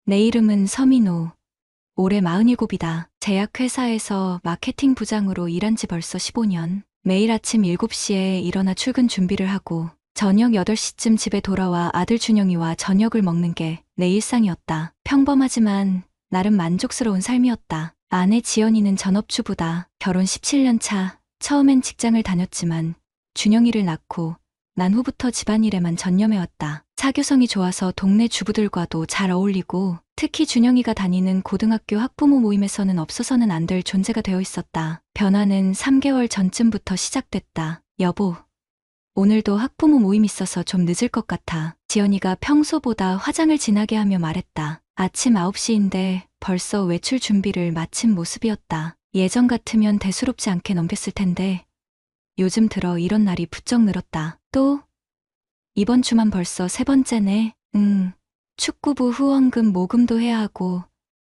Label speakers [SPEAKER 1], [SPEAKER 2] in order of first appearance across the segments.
[SPEAKER 1] 내 이름은 서민호. 올해 47이다. 제약회사에서 마케팅 부장으로 일한 지 벌써 15년. 매일 아침 7시에 일어나 출근 준비를 하고 저녁 8시쯤 집에 돌아와 아들 준영이와 저녁을 먹는 게 내 일상이었다. 평범하지만 나름 만족스러운 삶이었다. 아내 지연이는 전업주부다. 결혼 17년 차. 처음엔 직장을 다녔지만 준영이를 낳고 난 후부터 집안일에만 전념해왔다. 사교성이 좋아서 동네 주부들과도 잘 어울리고 특히 준영이가 다니는 고등학교 학부모 모임에서는 없어서는 안 될 존재가 되어 있었다. 변화는 3개월 전쯤부터 시작됐다. 여보, 오늘도 학부모 모임 있어서 좀 늦을 것 같아. 지연이가 평소보다 화장을 진하게 하며 말했다. 아침 9시인데 벌써 외출 준비를 마친 모습이었다. 예전 같으면 대수롭지 않게 넘겼을 텐데 요즘 들어 이런 날이 부쩍 늘었다. 또? 이번 주만 벌써 3번째네. 축구부 후원금 모금도 해야 하고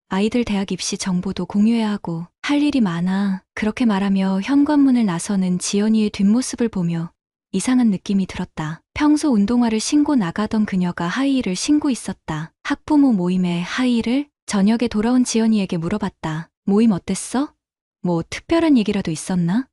[SPEAKER 1] 아이들 대학 입시 정보도 공유해야 하고 할 일이 많아. 그렇게 말하며 현관문을 나서는 지연이의 뒷모습을 보며 이상한 느낌이 들었다. 평소 운동화를 신고 나가던 그녀가 하이힐을 신고 있었다. 학부모 모임에 하이힐을? 저녁에 돌아온 지연이에게 물어봤다. 모임 어땠어? 뭐 특별한 얘기라도 있었나?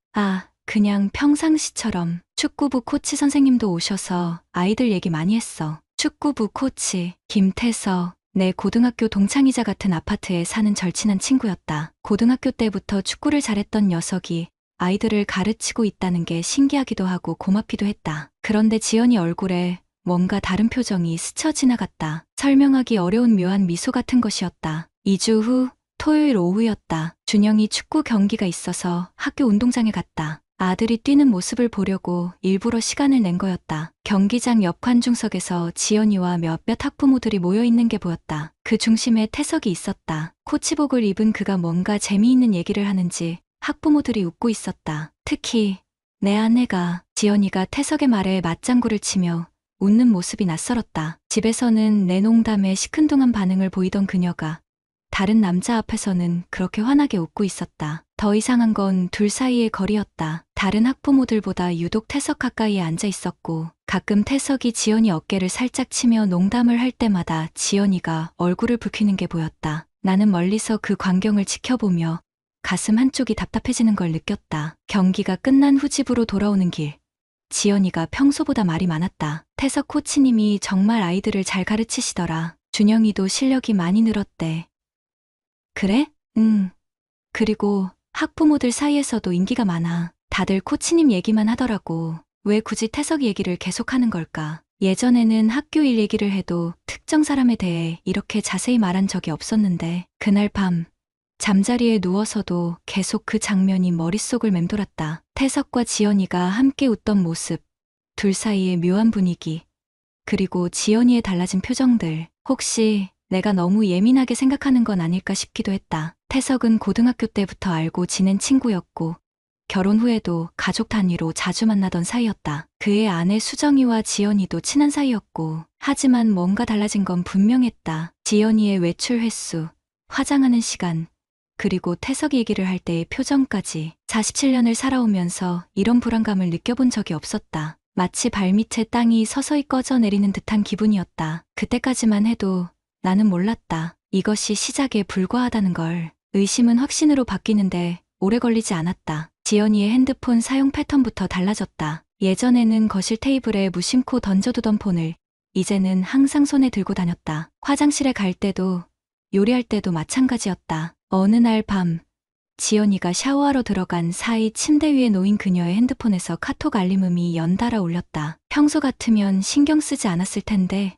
[SPEAKER 1] 그냥 평상시처럼. 축구부 코치 선생님도 오셔서 아이들 얘기 많이 했어. 축구부 코치, 김태서. 내 고등학교 동창이자 같은 아파트에 사는 절친한 친구였다. 고등학교 때부터 축구를 잘했던 녀석이 아이들을 가르치고 있다는 게 신기하기도 하고 고맙기도 했다. 그런데 지연이 얼굴에 뭔가 다른 표정이 스쳐 지나갔다. 설명하기 어려운 묘한 미소 같은 것이었다. 2주 후 토요일 오후였다. 준영이 축구 경기가 있어서 학교 운동장에 갔다. 아들이 뛰는 모습을 보려고 일부러 시간을 낸 거였다. 경기장 옆 관중석에서 지연이와 몇몇 학부모들이 모여있는 게 보였다. 그 중심에 태석이 있었다. 코치복을 입은 그가 뭔가 재미있는 얘기를 하는지 학부모들이 웃고 있었다. 특히 내 아내가. 지연이가 태석의 말에 맞장구를 치며 웃는 모습이 낯설었다. 집에서는 내 농담에 시큰둥한 반응을 보이던 그녀가 다른 남자 앞에서는 그렇게 환하게 웃고 있었다. 더 이상한 건 둘 사이의 거리였다. 다른 학부모들보다 유독 태석 가까이에 앉아 있었고 가끔 태석이 지연이 어깨를 살짝 치며 농담을 할 때마다 지연이가 얼굴을 붉히는 게 보였다. 나는 멀리서 그 광경을 지켜보며 가슴 한쪽이 답답해지는 걸 느꼈다. 경기가 끝난 후 집으로 돌아오는 길. 지연이가 평소보다 말이 많았다. 태석 코치님이 정말 아이들을 잘 가르치시더라. 준영이도 실력이 많이 늘었대. 그래? 그리고 학부모들 사이에서도 인기가 많아. 다들 코치님 얘기만 하더라고. 왜 굳이 태석 얘기를 계속하는 걸까? 예전에는 학교 일 얘기를 해도 특정 사람에 대해 이렇게 자세히 말한 적이 없었는데 그날 밤 잠자리에 누워서도 계속 그 장면이 머릿속을 맴돌았다. 태석과 지연이가 함께 웃던 모습, 둘 사이의 묘한 분위기, 그리고 지연이의 달라진 표정들. 혹시 내가 너무 예민하게 생각하는 건 아닐까 싶기도 했다. 태석은 고등학교 때부터 알고 지낸 친구였고 결혼 후에도 가족 단위로 자주 만나던 사이였다. 그의 아내 수정이와 지연이도 친한 사이였고 하지만 뭔가 달라진 건 분명했다. 지연이의 외출 횟수, 화장하는 시간, 그리고 태석 얘기를 할 때의 표정까지. 47년을 살아오면서 이런 불안감을 느껴본 적이 없었다. 마치 발밑에 땅이 서서히 꺼져 내리는 듯한 기분이었다. 그때까지만 해도 나는 몰랐다. 이것이 시작에 불과하다는 걸. 의심은 확신으로 바뀌는데 오래 걸리지 않았다. 지연이의 핸드폰 사용 패턴부터 달라졌다. 예전에는 거실 테이블에 무심코 던져두던 폰을 이제는 항상 손에 들고 다녔다. 화장실에 갈 때도 요리할 때도 마찬가지였다. 어느 날 밤 지연이가 샤워하러 들어간 사이 침대 위에 놓인 그녀의 핸드폰에서 카톡 알림음이 연달아 울렸다. 평소 같으면 신경 쓰지 않았을 텐데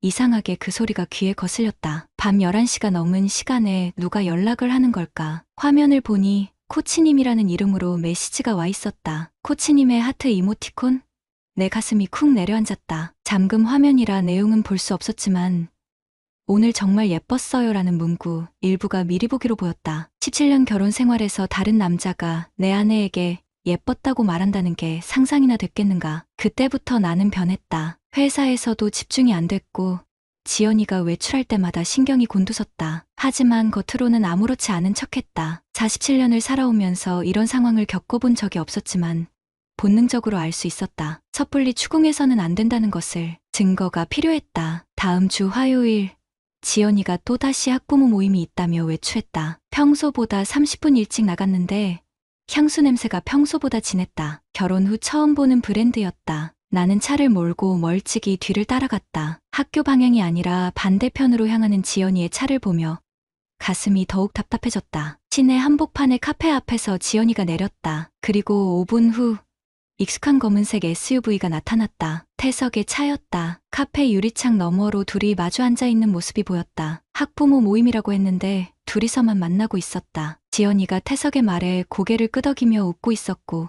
[SPEAKER 1] 이상하게 그 소리가 귀에 거슬렸다. 밤 11시가 넘은 시간에 누가 연락을 하는 걸까? 화면을 보니 코치님이라는 이름으로 메시지가 와 있었다. 코치님의 하트 이모티콘? 내 가슴이 쿵 내려앉았다. 잠금 화면이라 내용은 볼 수 없었지만 오늘 정말 예뻤어요 라는 문구 일부가 미리 보기로 보였다. 17년 결혼 생활에서 다른 남자가 내 아내에게 예뻤다고 말한다는 게 상상이나 됐겠는가. 그때부터 나는 변했다. 회사에서도 집중이 안 됐고 지연이가 외출할 때마다 신경이 곤두섰다. 하지만 겉으로는 아무렇지 않은 척했다. 47년을 살아오면서 이런 상황을 겪어본 적이 없었지만 본능적으로 알 수 있었다. 섣불리 추궁해서는 안 된다는 것을. 증거가 필요했다. 다음 주 화요일 지연이가 또다시 학부모 모임이 있다며 외출했다. 평소보다 30분 일찍 나갔는데 향수 냄새가 평소보다 진했다. 결혼 후 처음 보는 브랜드였다. 나는 차를 몰고 멀찍이 뒤를 따라갔다. 학교 방향이 아니라 반대편으로 향하는 지연이의 차를 보며 가슴이 더욱 답답해졌다. 시내 한복판의 카페 앞에서 지연이가 내렸다. 그리고 5분 후 익숙한 검은색 SUV가 나타났다. 태석의 차였다. 카페 유리창 너머로 둘이 마주 앉아있는 모습이 보였다. 학부모 모임이라고 했는데 둘이서만 만나고 있었다. 지연이가 태석의 말에 고개를 끄덕이며 웃고 있었고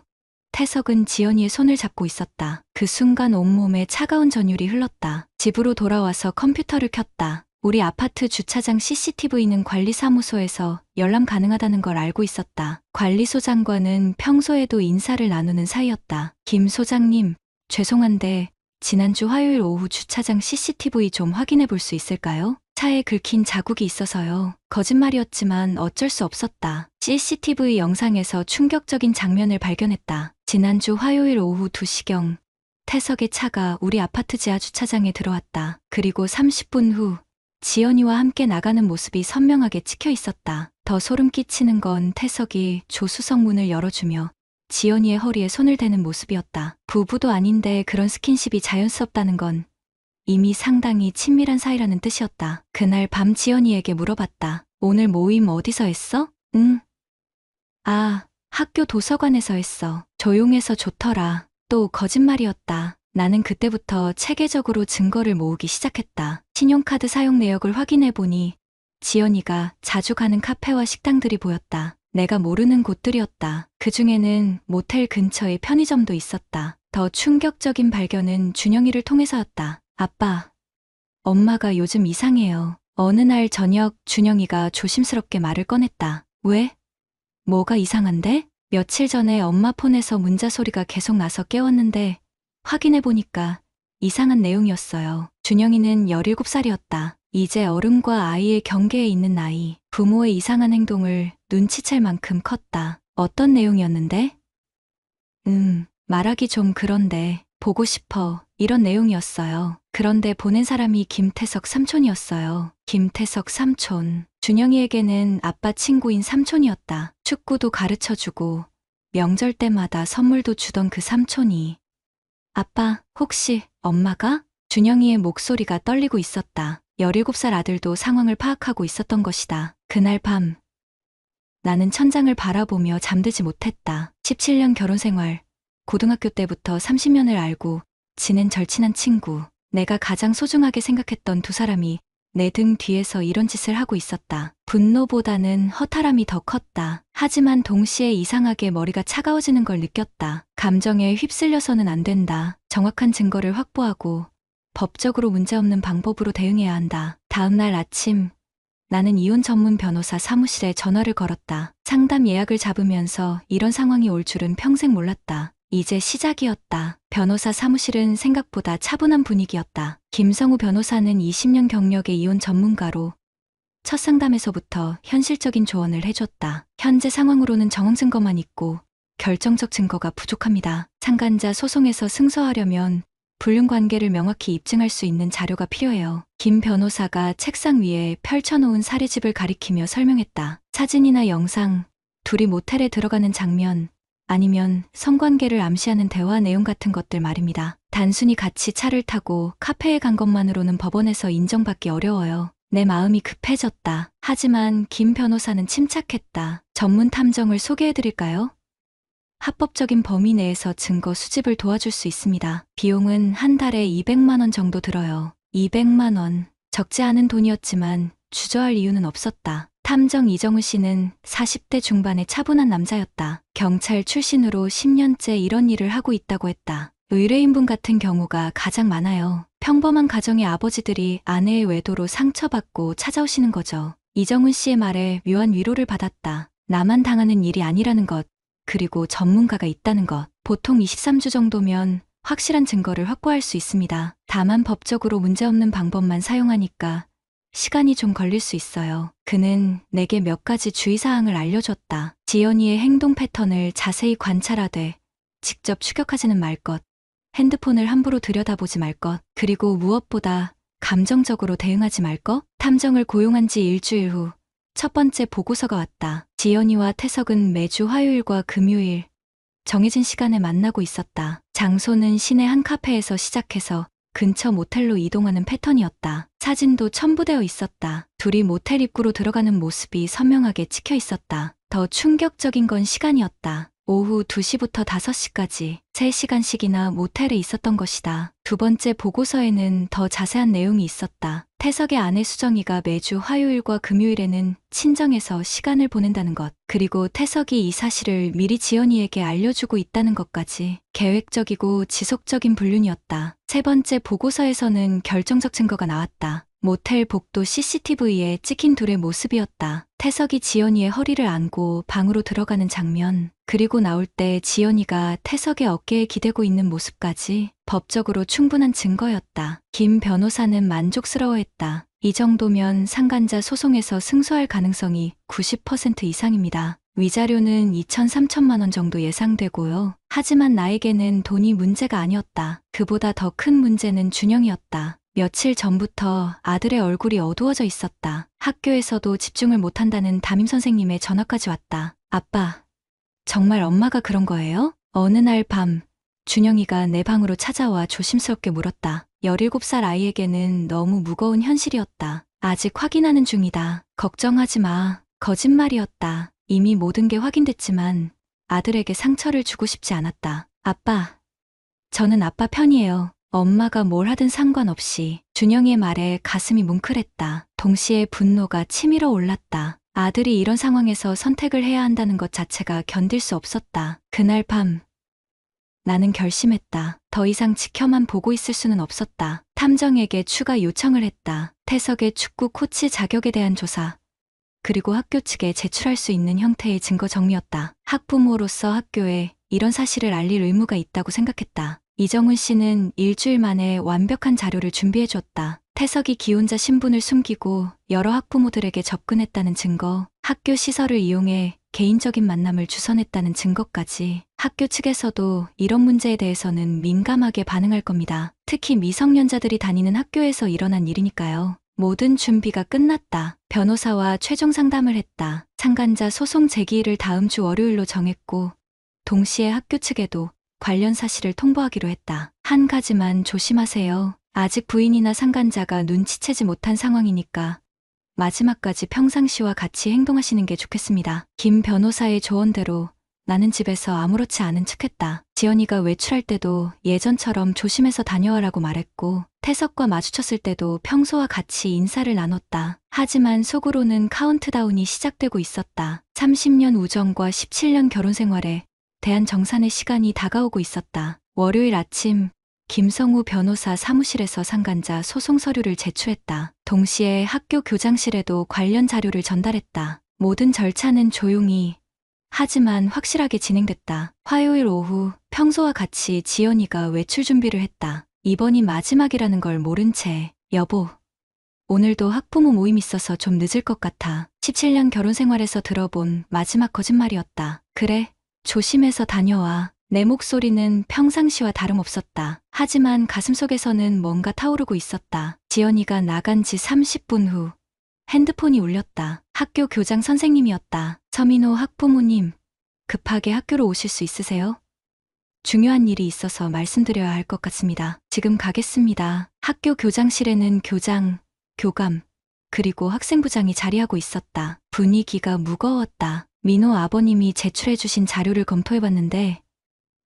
[SPEAKER 1] 태석은 지연이의 손을 잡고 있었다. 그 순간 온몸에 차가운 전율이 흘렀다. 집으로 돌아와서 컴퓨터를 켰다. 우리 아파트 주차장 CCTV는 관리사무소에서 열람 가능하다는 걸 알고 있었다. 관리소장과는 평소에도 인사를 나누는 사이였다. 김 소장님, 죄송한데 지난주 화요일 오후 주차장 CCTV 좀 확인해 볼 수 있을까요? 차에 긁힌 자국이 있어서요. 거짓말이었지만 어쩔 수 없었다. CCTV 영상에서 충격적인 장면을 발견했다. 지난주 화요일 오후 2시경 태석의 차가 우리 아파트 지하 주차장에 들어왔다. 그리고 30분 후 지연이와 함께 나가는 모습이 선명하게 찍혀 있었다. 더 소름 끼치는 건 태석이 조수석 문을 열어주며 지연이의 허리에 손을 대는 모습이었다. 부부도 아닌데 그런 스킨십이 자연스럽다는 건 이미 상당히 친밀한 사이라는 뜻이었다. 그날 밤 지연이에게 물어봤다. 오늘 모임 어디서 했어? 응. 아, 학교 도서관에서 했어. 조용해서 좋더라. 또 거짓말이었다. 나는 그때부터 체계적으로 증거를 모으기 시작했다. 신용카드 사용 내역을 확인해보니 지연이가 자주 가는 카페와 식당들이 보였다. 내가 모르는 곳들이었다. 그중에는 모텔 근처에 편의점도 있었다. 더 충격적인 발견은 준영이를 통해서였다. 아빠, 엄마가 요즘 이상해요. 어느 날 저녁 준영이가 조심스럽게 말을 꺼냈다. 왜? 뭐가 이상한데? 며칠 전에 엄마 폰에서 문자 소리가 계속 나서 깨웠는데 확인해보니까 이상한 내용이었어요. 준영이는 17살이었다. 이제 어른과 아이의 경계에 있는 나이. 부모의 이상한 행동을 눈치챌 만큼 컸다. 어떤 내용이었는데? 말하기 좀 그런데 보고 싶어. 이런 내용이었어요. 그런데 보낸 사람이 김태석 삼촌이었어요. 김태석 삼촌. 준영이에게는 아빠 친구인 삼촌이었다. 축구도 가르쳐주고 명절 때마다 선물도 주던 그 삼촌이. 아빠, 혹시 엄마가? 준영이의 목소리가 떨리고 있었다. 17살 아들도 상황을 파악하고 있었던 것이다. 그날 밤 나는 천장을 바라보며 잠들지 못했다. 17년 결혼 생활, 고등학교 때부터 30년을 알고 지낸 절친한 친구, 내가 가장 소중하게 생각했던 두 사람이 내 등 뒤에서 이런 짓을 하고 있었다. 분노보다는 허탈함이 더 컸다. 하지만 동시에 이상하게 머리가 차가워지는 걸 느꼈다. 감정에 휩쓸려서는 안 된다. 정확한 증거를 확보하고 법적으로 문제없는 방법으로 대응해야 한다. 다음 날 아침 나는 이혼 전문 변호사 사무실에 전화를 걸었다. 상담 예약을 잡으면서 이런 상황이 올 줄은 평생 몰랐다. 이제 시작이었다. 변호사 사무실은 생각보다 차분한 분위기였다. 김성우 변호사는 20년 경력의 이혼 전문가로 첫 상담에서부터 현실적인 조언을 해줬다. 현재 상황으로는 정황 증거만 있고 결정적 증거가 부족합니다. 상간자 소송에서 승소하려면 불륜 관계를 명확히 입증할 수 있는 자료가 필요해요. 김 변호사가 책상 위에 펼쳐놓은 사례집을 가리키며 설명했다. 사진이나 영상, 둘이 모텔에 들어가는 장면, 아니면 성관계를 암시하는 대화 내용 같은 것들 말입니다. 단순히 같이 차를 타고 카페에 간 것만으로는 법원에서 인정받기 어려워요. 내 마음이 급해졌다. 하지만 김 변호사는 침착했다. 전문 탐정을 소개해드릴까요? 합법적인 범위 내에서 증거 수집을 도와줄 수 있습니다. 비용은 한 달에 200만 원 정도 들어요. 200만 원. 적지 않은 돈이었지만 주저할 이유는 없었다. 탐정 이정우 씨는 40대 중반의 차분한 남자였다. 경찰 출신으로 10년째 이런 일을 하고 있다고 했다. 의뢰인분 같은 경우가 가장 많아요. 평범한 가정의 아버지들이 아내의 외도로 상처받고 찾아오시는 거죠. 이정훈 씨의 말에 묘한 위로를 받았다. 나만 당하는 일이 아니라는 것, 그리고 전문가가 있다는 것. 보통 23주 정도면 확실한 증거를 확보할 수 있습니다. 다만 법적으로 문제없는 방법만 사용하니까 시간이 좀 걸릴 수 있어요. 그는 내게 몇 가지 주의사항을 알려줬다. 지연이의 행동 패턴을 자세히 관찰하되 직접 추격하지는 말 것. 핸드폰을 함부로 들여다보지 말 것. 그리고 무엇보다 감정적으로 대응하지 말 거? 탐정을 고용한 지 일주일 후 첫 번째 보고서가 왔다. 지연이와 태석은 매주 화요일과 금요일 정해진 시간에 만나고 있었다. 장소는 시내 한 카페에서 시작해서 근처 모텔로 이동하는 패턴이었다. 사진도 첨부되어 있었다. 둘이 모텔 입구로 들어가는 모습이 선명하게 찍혀 있었다. 더 충격적인 건 시간이었다. 오후 2시부터 5시까지 3시간씩이나 모텔에 있었던 것이다. 두 번째 보고서에는 더 자세한 내용이 있었다. 태석의 아내 수정이가 매주 화요일과 금요일에는 친정에서 시간을 보낸다는 것, 그리고 태석이 이 사실을 미리 지연이에게 알려주고 있다는 것까지. 계획적이고 지속적인 불륜이었다. 세 번째 보고서에서는 결정적 증거가 나왔다. 모텔 복도 CCTV에 찍힌 둘의 모습이었다. 태석이 지연이의 허리를 안고 방으로 들어가는 장면, 그리고 나올 때 지연이가 태석의 어깨에 기대고 있는 모습까지. 법적으로 충분한 증거였다. 김 변호사는 만족스러워했다. 이 정도면 상간자 소송에서 승소할 가능성이 90% 이상입니다. 위자료는 2천, 3천만 원 정도 예상되고요. 하지만 나에게는 돈이 문제가 아니었다. 그보다 더 큰 문제는 준영이었다. 며칠 전부터 아들의 얼굴이 어두워져 있었다. 학교에서도 집중을 못한다는 담임 선생님의 전화까지 왔다. 아빠, 정말 엄마가 그런 거예요? 어느 날 밤, 준영이가 내 방으로 찾아와 조심스럽게 물었다. 17살 아이에게는 너무 무거운 현실이었다. 아직 확인하는 중이다. 걱정하지 마. 거짓말이었다. 이미 모든 게 확인됐지만 아들에게 상처를 주고 싶지 않았다. 아빠, 저는 아빠 편이에요. 엄마가 뭘 하든 상관없이. 준영이의 말에 가슴이 뭉클했다. 동시에 분노가 치밀어 올랐다. 아들이 이런 상황에서 선택을 해야 한다는 것 자체가 견딜 수 없었다. 그날 밤, 나는 결심했다. 더 이상 지켜만 보고 있을 수는 없었다. 탐정에게 추가 요청을 했다. 태석의 축구 코치 자격에 대한 조사, 그리고 학교 측에 제출할 수 있는 형태의 증거 정리였다. 학부모로서 학교에 이런 사실을 알릴 의무가 있다고 생각했다. 이정훈 씨는 일주일 만에 완벽한 자료를 준비해 줬다. 태석이 기혼자 신분을 숨기고 여러 학부모들에게 접근했다는 증거, 학교 시설을 이용해 개인적인 만남을 주선했다는 증거까지. 학교 측에서도 이런 문제에 대해서는 민감하게 반응할 겁니다. 특히 미성년자들이 다니는 학교에서 일어난 일이니까요. 모든 준비가 끝났다. 변호사와 최종 상담을 했다. 상간자 소송 제기일을 다음 주 월요일로 정했고, 동시에 학교 측에도 관련 사실을 통보하기로 했다. 한 가지만 조심하세요. 아직 부인이나 상간자가 눈치채지 못한 상황이니까 마지막까지 평상시와 같이 행동하시는 게 좋겠습니다. 김 변호사의 조언대로 나는 집에서 아무렇지 않은 척했다. 지연이가 외출할 때도 예전처럼 조심해서 다녀와라고 말했고, 태석과 마주쳤을 때도 평소와 같이 인사를 나눴다. 하지만 속으로는 카운트다운이 시작되고 있었다. 30년 우정과 17년 결혼 생활에 대한 정산의 시간이 다가오고 있었다. 월요일 아침, 김성우 변호사 사무실에서 상간자 소송 서류를 제출했다. 동시에 학교 교장실에도 관련 자료를 전달했다. 모든 절차는 조용히, 하지만 확실하게 진행됐다. 화요일 오후, 평소와 같이 지연이가 외출 준비를 했다. 이번이 마지막이라는 걸 모른 채, 여보, 오늘도 학부모 모임 있어서 좀 늦을 것 같아. 17년 결혼 생활에서 들어본 마지막 거짓말이었다. 그래, 조심해서 다녀와. 내 목소리는 평상시와 다름없었다. 하지만 가슴속에서는 뭔가 타오르고 있었다. 지연이가 나간 지 30분 후 핸드폰이 울렸다. 학교 교장 선생님이었다. 서민호 학부모님, 급하게 학교로 오실 수 있으세요? 중요한 일이 있어서 말씀드려야 할 것 같습니다. 지금 가겠습니다. 학교 교장실에는 교장, 교감, 그리고 학생부장이 자리하고 있었다. 분위기가 무거웠다. 민호 아버님이 제출해주신 자료를 검토해봤는데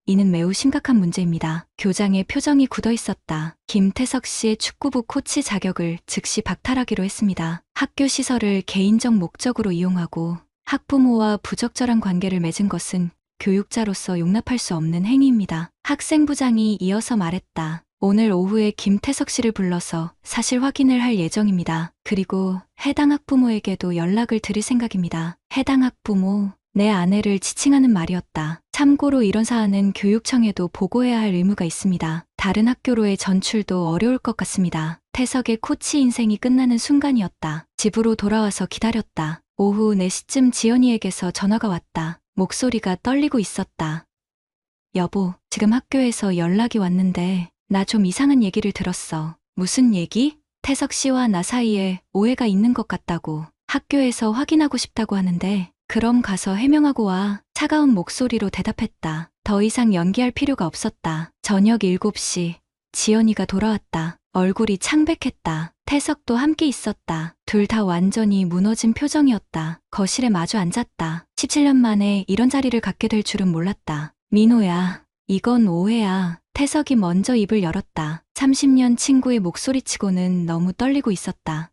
[SPEAKER 1] 이는 매우 심각한 문제입니다. 교장의 표정이 굳어 있었다. 김태석 씨의 축구부 코치 자격을 즉시 박탈하기로 했습니다. 학교 시설을 개인적 목적으로 이용하고 학부모와 부적절한 관계를 맺은 것은 교육자로서 용납할 수 없는 행위입니다. 학생부장이 이어서 말했다. 오늘 오후에 김태석 씨를 불러서 사실 확인을 할 예정입니다. 그리고 해당 학부모에게도 연락을 드릴 생각입니다. 해당 학부모, 내 아내를 지칭하는 말이었다. 참고로 이런 사안은 교육청에도 보고해야 할 의무가 있습니다. 다른 학교로의 전출도 어려울 것 같습니다. 태석의 코치 인생이 끝나는 순간이었다. 집으로 돌아와서 기다렸다. 오후 4시쯤 지연이에게서 전화가 왔다. 목소리가 떨리고 있었다. 여보, 지금 학교에서 연락이 왔는데 나 좀 이상한 얘기를 들었어. 무슨 얘기? 태석 씨와 나 사이에 오해가 있는 것 같다고 학교에서 확인하고 싶다고 하는데 그럼 가서 해명하고 와. 차가운 목소리로 대답했다. 더 이상 연기할 필요가 없었다. 저녁 7시 지연이가 돌아왔다. 얼굴이 창백했다. 태석도 함께 있었다. 둘 다 완전히 무너진 표정이었다. 거실에 마주 앉았다. 17년 만에 이런 자리를 갖게 될 줄은 몰랐다. 민호야, 이건 오해야. 태석이 먼저 입을 열었다. 30년 친구의 목소리치고는 너무 떨리고 있었다.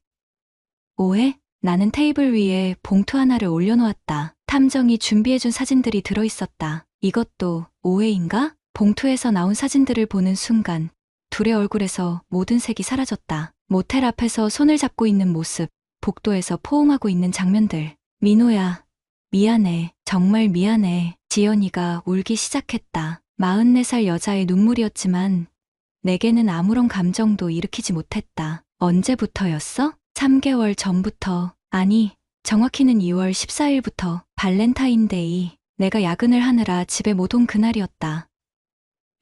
[SPEAKER 1] 오해? 나는 테이블 위에 봉투 하나를 올려놓았다. 탐정이 준비해준 사진들이 들어있었다. 이것도 오해인가? 봉투에서 나온 사진들을 보는 순간 둘의 얼굴에서 모든 색이 사라졌다. 모텔 앞에서 손을 잡고 있는 모습, 복도에서 포옹하고 있는 장면들. 민호야, 미안해. 정말 미안해. 지연이가 울기 시작했다. 44살 여자의 눈물이었지만 내게는 아무런 감정도 일으키지 못했다. 언제부터였어? 3개월 전부터. 아니, 정확히는 2월 14일부터. 발렌타인데이. 내가 야근을 하느라 집에 못 온 그날이었다.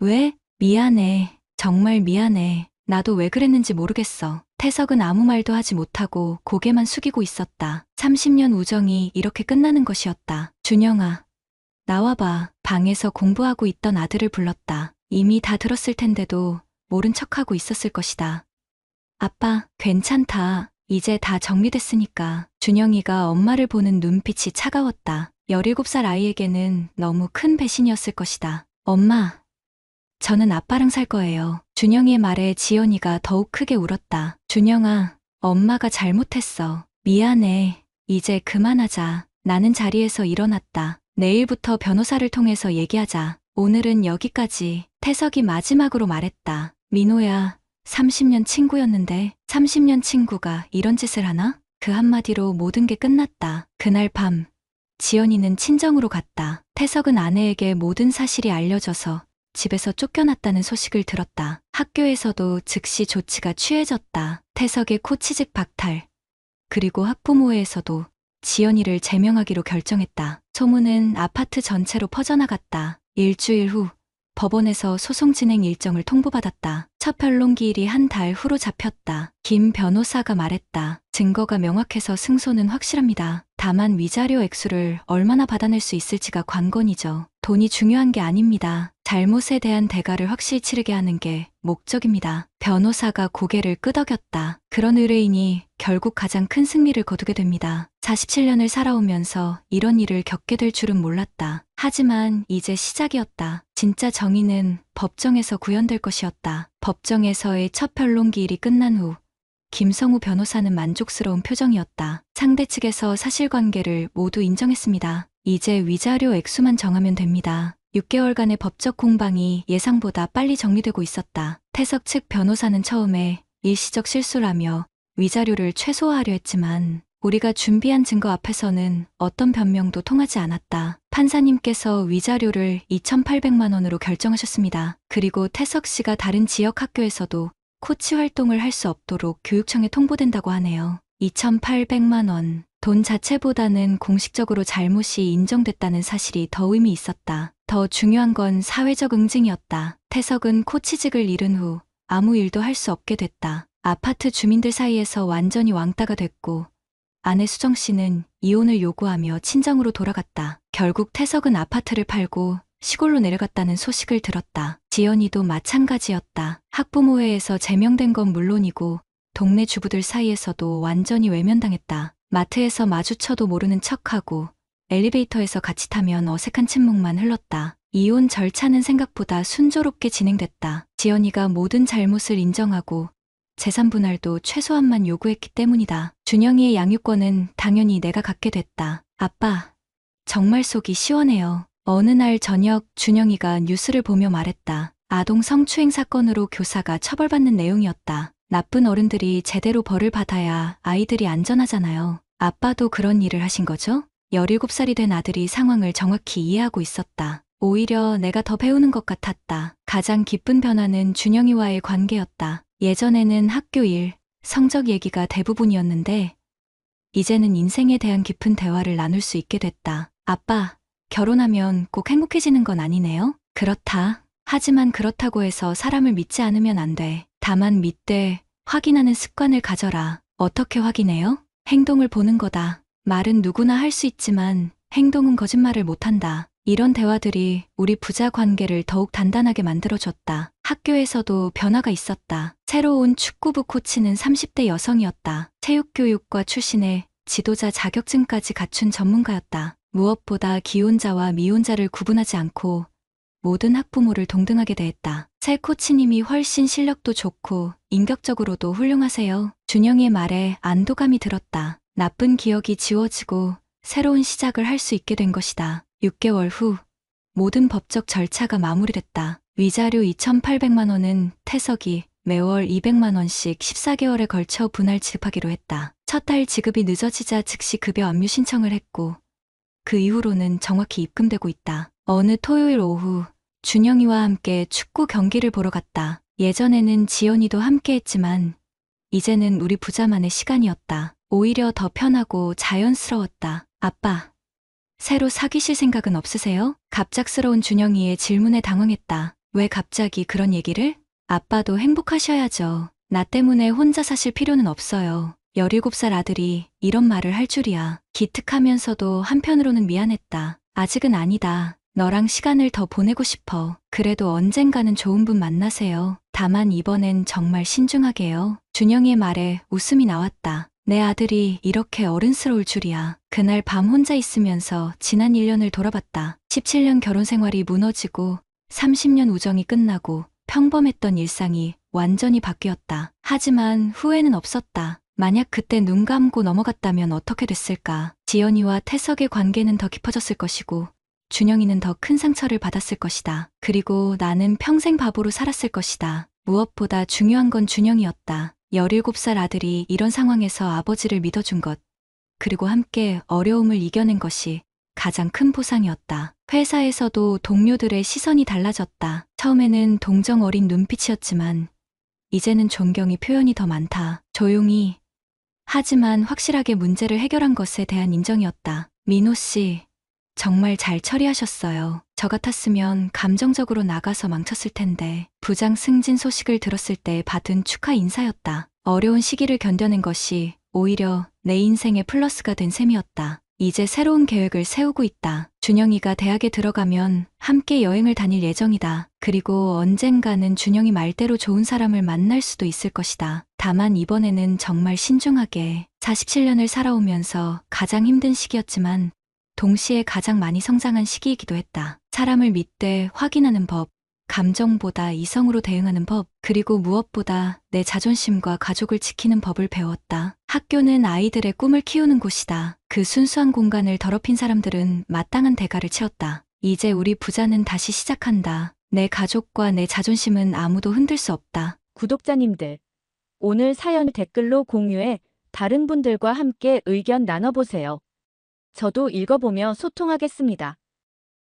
[SPEAKER 1] 왜? 미안해. 정말 미안해. 나도 왜 그랬는지 모르겠어. 태석은 아무 말도 하지 못하고 고개만 숙이고 있었다. 30년 우정이 이렇게 끝나는 것이었다. 준영아, 나와봐. 방에서 공부하고 있던 아들을 불렀다. 이미 다 들었을 텐데도 모른 척하고 있었을 것이다. 아빠, 괜찮다. 이제 다 정리됐으니까. 준영이가 엄마를 보는 눈빛이 차가웠다. 17살 아이에게는 너무 큰 배신이었을 것이다. 엄마, 저는 아빠랑 살 거예요. 준영이의 말에 지연이가 더욱 크게 울었다. 준영아, 엄마가 잘못했어. 미안해. 이제 그만하자. 나는 자리에서 일어났다. 내일부터 변호사를 통해서 얘기하자. 오늘은 여기까지. 태석이 마지막으로 말했다. 민호야, 30년 친구였는데 30년 친구가 이런 짓을 하나? 그 한마디로 모든 게 끝났다. 그날 밤 지연이는 친정으로 갔다. 태석은 아내에게 모든 사실이 알려져서 집에서 쫓겨났다는 소식을 들었다. 학교에서도 즉시 조치가 취해졌다. 태석의 코치직 박탈. 그리고 학부모회에서도 지연이를 제명하기로 결정했다. 소문은 아파트 전체로 퍼져나갔다. 일주일 후 법원에서 소송 진행 일정을 통보받았다. 첫 변론기일이 한 달 후로 잡혔다. 김 변호사가 말했다. 증거가 명확해서 승소는 확실합니다. 다만 위자료 액수를 얼마나 받아낼 수 있을지가 관건이죠. 돈이 중요한 게 아닙니다. 잘못에 대한 대가를 확실히 치르게 하는 게 목적입니다. 변호사가 고개를 끄덕였다. 그런 의뢰인이 결국 가장 큰 승리를 거두게 됩니다. 47년을 살아오면서 이런 일을 겪게 될 줄은 몰랐다. 하지만 이제 시작이었다. 진짜 정의는 법정에서 구현될 것이었다. 법정에서의 첫 변론기일이 끝난 후 김성우 변호사는 만족스러운 표정이었다. 상대 측에서 사실관계를 모두 인정했습니다. 이제 위자료 액수만 정하면 됩니다. 6개월간의 법적 공방이 예상보다 빨리 정리되고 있었다. 태석 측 변호사는 처음에 일시적 실수라며 위자료를 최소화하려 했지만 우리가 준비한 증거 앞에서는 어떤 변명도 통하지 않았다. 판사님께서 위자료를 2,800만 원으로 결정하셨습니다. 그리고 태석 씨가 다른 지역 학교에서도 코치 활동을 할 수 없도록 교육청에 통보된다고 하네요. 2,800만 원. 돈 자체보다는 공식적으로 잘못이 인정됐다는 사실이 더 의미 있었다. 더 중요한 건 사회적 응징이었다. 태석은 코치직을 잃은 후 아무 일도 할 수 없게 됐다. 아파트 주민들 사이에서 완전히 왕따가 됐고 아내 수정 씨는 이혼을 요구하며 친정으로 돌아갔다. 결국 태석은 아파트를 팔고 시골로 내려갔다는 소식을 들었다. 지연이도 마찬가지였다. 학부모회에서 제명된 건 물론이고 동네 주부들 사이에서도 완전히 외면당했다. 마트에서 마주쳐도 모르는 척하고 엘리베이터에서 같이 타면 어색한 침묵만 흘렀다. 이혼 절차는 생각보다 순조롭게 진행됐다. 지연이가 모든 잘못을 인정하고 재산 분할도 최소한만 요구했기 때문이다. 준영이의 양육권은 당연히 내가 갖게 됐다. 아빠, 정말 속이 시원해요. 어느 날 저녁 준영이가 뉴스를 보며 말했다. 아동 성추행 사건으로 교사가 처벌받는 내용이었다. 나쁜 어른들이 제대로 벌을 받아야 아이들이 안전하잖아요. 아빠도 그런 일을 하신 거죠? 17살이 된 아들이 상황을 정확히 이해하고 있었다. 오히려 내가 더 배우는 것 같았다. 가장 기쁜 변화는 준영이와의 관계였다. 예전에는 학교 일, 성적 얘기가 대부분이었는데 이제는 인생에 대한 깊은 대화를 나눌 수 있게 됐다. 아빠, 결혼하면 꼭 행복해지는 건 아니네요? 그렇다. 하지만 그렇다고 해서 사람을 믿지 않으면 안 돼. 다만 믿되 확인하는 습관을 가져라. 어떻게 확인해요? 행동을 보는 거다. 말은 누구나 할 수 있지만 행동은 거짓말을 못한다. 이런 대화들이 우리 부자 관계를 더욱 단단하게 만들어줬다. 학교에서도 변화가 있었다. 새로 온 축구부 코치는 30대 여성이었다. 체육교육과 출신에 지도자 자격증까지 갖춘 전문가였다. 무엇보다 기혼자와 미혼자를 구분하지 않고 모든 학부모를 동등하게 대했다. 새 코치님이 훨씬 실력도 좋고 인격적으로도 훌륭하세요. 준영이의 말에 안도감이 들었다. 나쁜 기억이 지워지고 새로운 시작을 할 수 있게 된 것이다. 6개월 후 모든 법적 절차가 마무리됐다. 위자료 2,800만 원은 태석이 매월 200만 원씩 14개월에 걸쳐 분할 지급하기로 했다. 첫 달 지급이 늦어지자 즉시 급여 압류 신청을 했고 그 이후로는 정확히 입금되고 있다. 어느 토요일 오후 준영이와 함께 축구 경기를 보러 갔다. 예전에는 지연이도 함께 했지만 이제는 우리 부자만의 시간이었다. 오히려 더 편하고 자연스러웠다. 아빠, 새로 사귀실 생각은 없으세요? 갑작스러운 준영이의 질문에 당황했다. 왜 갑자기 그런 얘기를? 아빠도 행복하셔야죠. 나 때문에 혼자 사실 필요는 없어요. 17살 아들이 이런 말을 할 줄이야. 기특하면서도 한편으로는 미안했다. 아직은 아니다. 너랑 시간을 더 보내고 싶어. 그래도 언젠가는 좋은 분 만나세요. 다만 이번엔 정말 신중하게요. 준영이의 말에 웃음이 나왔다. 내 아들이 이렇게 어른스러울 줄이야. 그날 밤 혼자 있으면서 지난 1년을 돌아봤다. 17년 결혼 생활이 무너지고 30년 우정이 끝나고 평범했던 일상이 완전히 바뀌었다. 하지만 후회는 없었다. 만약 그때 눈 감고 넘어갔다면 어떻게 됐을까? 지연이와 태석의 관계는 더 깊어졌을 것이고 준영이는 더 큰 상처를 받았을 것이다. 그리고 나는 평생 바보로 살았을 것이다. 무엇보다 중요한 건 준영이었다. 17살 아들이 이런 상황에서 아버지를 믿어준 것, 그리고 함께 어려움을 이겨낸 것이 가장 큰 보상이었다. 회사에서도 동료들의 시선이 달라졌다. 처음에는 동정 어린 눈빛이었지만 이제는 존경이 표현이 더 많다. 조용히 하지만 확실하게 문제를 해결한 것에 대한 인정이었다. 민호 씨, 정말 잘 처리하셨어요. 저 같았으면 감정적으로 나가서 망쳤을 텐데. 부장 승진 소식을 들었을 때 받은 축하 인사였다. 어려운 시기를 견뎌낸 것이 오히려 내 인생의 플러스가 된 셈이었다. 이제 새로운 계획을 세우고 있다. 준영이가 대학에 들어가면 함께 여행을 다닐 예정이다. 그리고 언젠가는 준영이 말대로 좋은 사람을 만날 수도 있을 것이다. 다만 이번에는 정말 신중하게. 47년을 살아오면서 가장 힘든 시기였지만 동시에 가장 많이 성장한 시기이기도 했다. 사람을 믿되 확인하는 법, 감정보다 이성으로 대응하는 법, 그리고 무엇보다 내 자존심과 가족을 지키는 법을 배웠다. 학교는 아이들의 꿈을 키우는 곳이다. 그 순수한 공간을 더럽힌 사람들은 마땅한 대가를 치렀다. 이제 우리 부자는 다시 시작한다. 내 가족과 내 자존심은 아무도 흔들 수 없다.
[SPEAKER 2] 구독자님들, 오늘 사연 댓글로 공유해 다른 분들과 함께 의견 나눠보세요. 저도 읽어보며 소통하겠습니다.